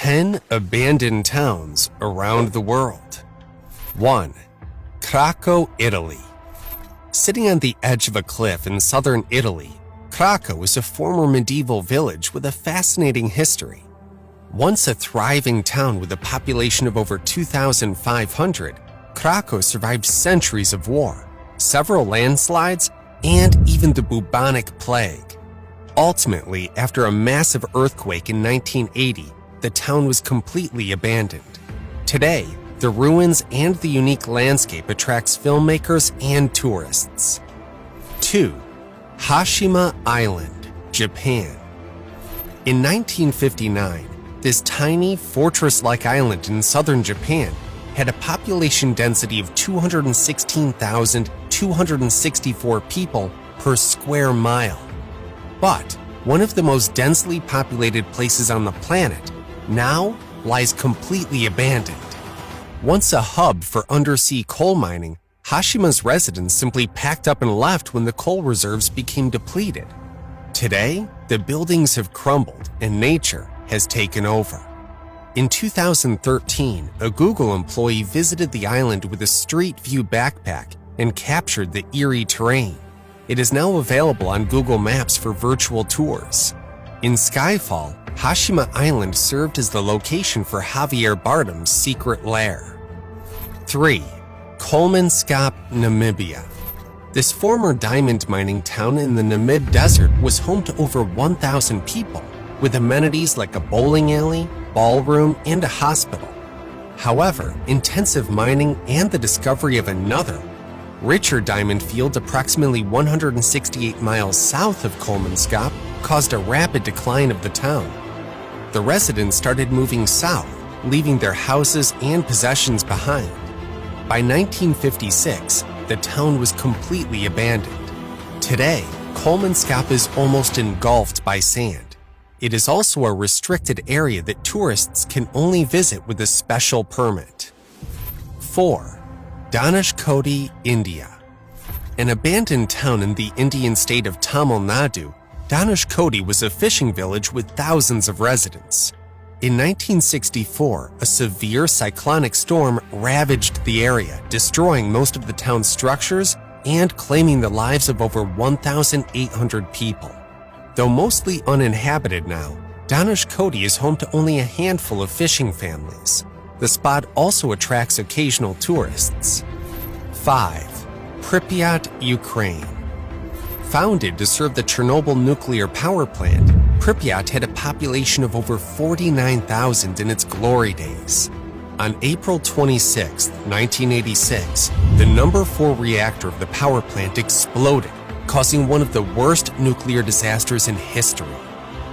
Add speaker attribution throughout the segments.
Speaker 1: 10 abandoned towns around the world. 1. Krakow, Italy. Sitting on the edge of a cliff in southern Italy, Krakow is a former medieval village with a fascinating history. Once a thriving town with a population of over 2,500, Krakow survived centuries of war, several landslides, and even the bubonic plague. Ultimately, after a massive earthquake in 1980, the town was completely abandoned. Today, the ruins and the unique landscape attracts filmmakers and tourists. 2. Hashima Island, Japan. In 1959, this tiny, fortress-like island in southern Japan had a population density of 216,264 people per square mile. But one of the most densely populated places on the planet now lies completely abandoned. Once a hub for undersea coal mining, Hashima's residents simply packed up and left when the coal reserves became depleted. Today, the buildings have crumbled and nature has taken over. In 2013, a Google employee visited the island with a Street View backpack and captured the eerie terrain. It is now available on Google Maps for virtual tours. In Skyfall, Hashima Island served as the location for Javier Bardem's secret lair. 3. Kolmanskop, Namibia. This former diamond mining town in the Namib Desert was home to over 1,000 people, with amenities like a bowling alley, ballroom, and a hospital. However, intensive mining and the discovery of another, richer diamond field approximately 168 miles south of Kolmanskop caused a rapid decline of the town. The residents started moving south, leaving their houses and possessions behind. By 1956, the town was completely abandoned. Today, Kolmanskop is almost engulfed by sand. It is also a restricted area that tourists can only visit with a special permit. 4. Dhanushkodi, India. An abandoned town in the Indian state of Tamil Nadu, Dhanushkodi was a fishing village with thousands of residents. In 1964, a severe cyclonic storm ravaged the area, destroying most of the town's structures and claiming the lives of over 1,800 people. Though mostly uninhabited now, Dhanushkodi is home to only a handful of fishing families. The spot also attracts occasional tourists. 5. Pripyat, Ukraine. Founded to serve the Chernobyl nuclear power plant, Pripyat had a population of over 49,000 in its glory days. On April 26, 1986, the number 4 reactor of the power plant exploded, causing one of the worst nuclear disasters in history.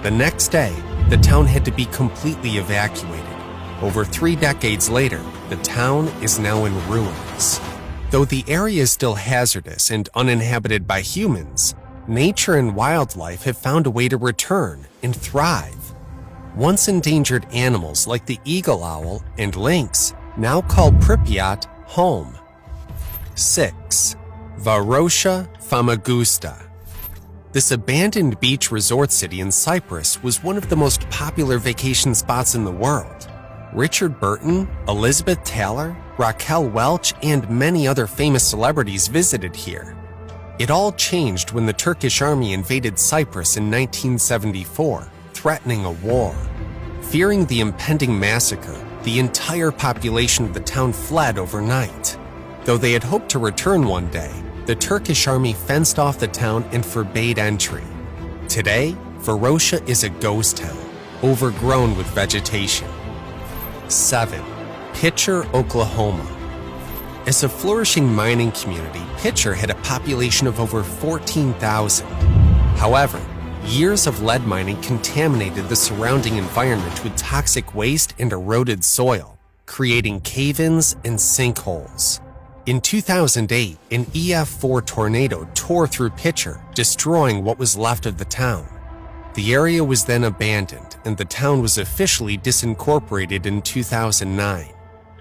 Speaker 1: The next day, the town had to be completely evacuated. Over 3 decades later, the town is now in ruins. Though the area is still hazardous and uninhabited by humans, nature and wildlife have found a way to return and thrive. Once endangered animals like the eagle owl and lynx now call Pripyat home. 6. Varosha, Famagusta. This abandoned beach resort city in Cyprus was one of the most popular vacation spots in the world. Richard Burton, Elizabeth Taylor, Raquel Welch, and many other famous celebrities visited here. It all changed when the Turkish army invaded Cyprus in 1974, threatening a war. Fearing the impending massacre, the entire population of the town fled overnight. Though they had hoped to return one day, the Turkish army fenced off the town and forbade entry. Today, Varosha is a ghost town, overgrown with vegetation. 7. Pitcher, Oklahoma. As a flourishing mining community, Pitcher had a population of over 14,000. However, years of lead mining contaminated the surrounding environment with toxic waste and eroded soil, creating cave-ins and sinkholes. In 2008, an EF4 tornado tore through Pitcher, destroying what was left of the town. The area was then abandoned, and the town was officially disincorporated in 2009.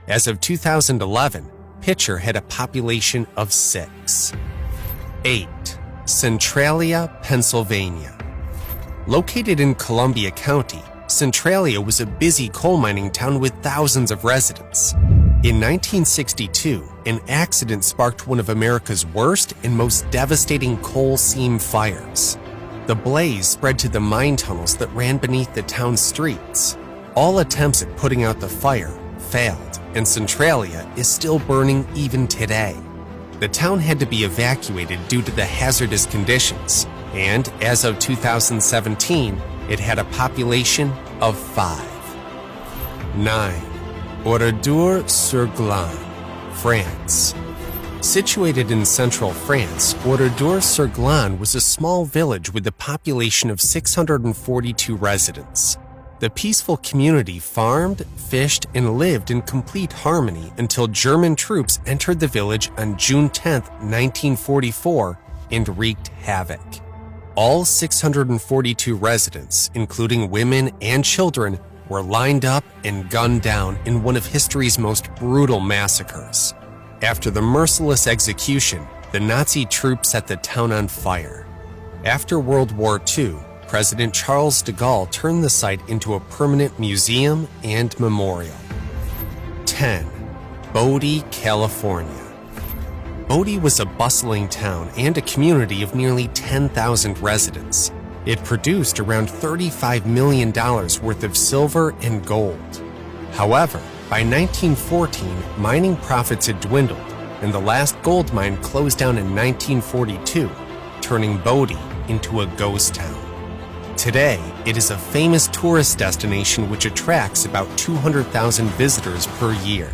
Speaker 1: As of 2011, Pitcher had a population of 6. 8. Centralia, Pennsylvania. Located in Columbia County, Centralia was a busy coal mining town with thousands of residents. In 1962, an accident sparked one of America's worst and most devastating coal seam fires. The blaze spread to the mine tunnels that ran beneath the town's streets. All attempts at putting out the fire failed, and Centralia is still burning even today. The town had to be evacuated due to the hazardous conditions, and as of 2017, it had a population of 5. 9. Oradour-sur-Glane, France. Situated in central France, Oradour-sur-Glane was a small village with a population of 642 residents. The peaceful community farmed, fished, and lived in complete harmony until German troops entered the village on June 10, 1944, and wreaked havoc. All 642 residents, including women and children, were lined up and gunned down in one of history's most brutal massacres. After the merciless execution, the Nazi troops set the town on fire. After World War II, President Charles de Gaulle turned the site into a permanent museum and memorial. 10. Bodie, California. Bodie was a bustling town and a community of nearly 10,000 residents. It produced around $35 million worth of silver and gold. However, by 1914, mining profits had dwindled, and the last gold mine closed down in 1942, turning Bodie into a ghost town. Today, it is a famous tourist destination which attracts about 200,000 visitors per year.